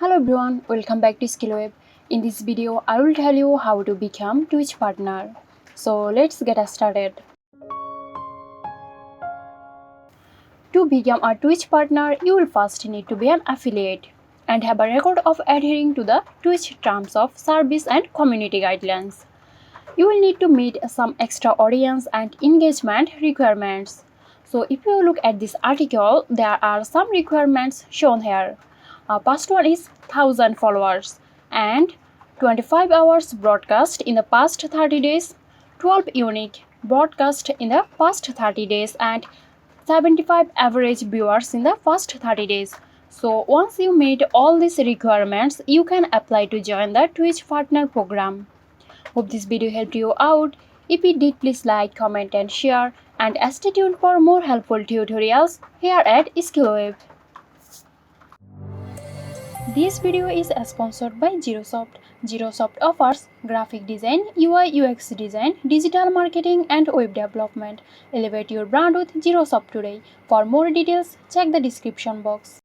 Hello everyone, welcome back to SkillWeb. In this video, I will tell you how to become Twitch partner. So let's get started. To become a Twitch partner, you will first need to be an affiliate and have a record of adhering to the Twitch terms of service and community guidelines. You will need to meet some extra audience and engagement requirements. So if you look at this article, there are some requirements shown here. First one is 1000 followers and 25 hours broadcast in the past 30 days, 12 unique broadcast in the past 30 days and 75 average viewers in the first 30 days. So once you meet all these requirements, you can apply to join the Twitch partner program. Hope this video helped you out. If it did, please like, comment and share, and stay tuned for more helpful tutorials here at SkillWeb. This video is sponsored by Zerosoft. Zerosoft offers graphic design, UI UX design, digital marketing and web development. Elevate your brand with Zerosoft today. For more details, check the description box.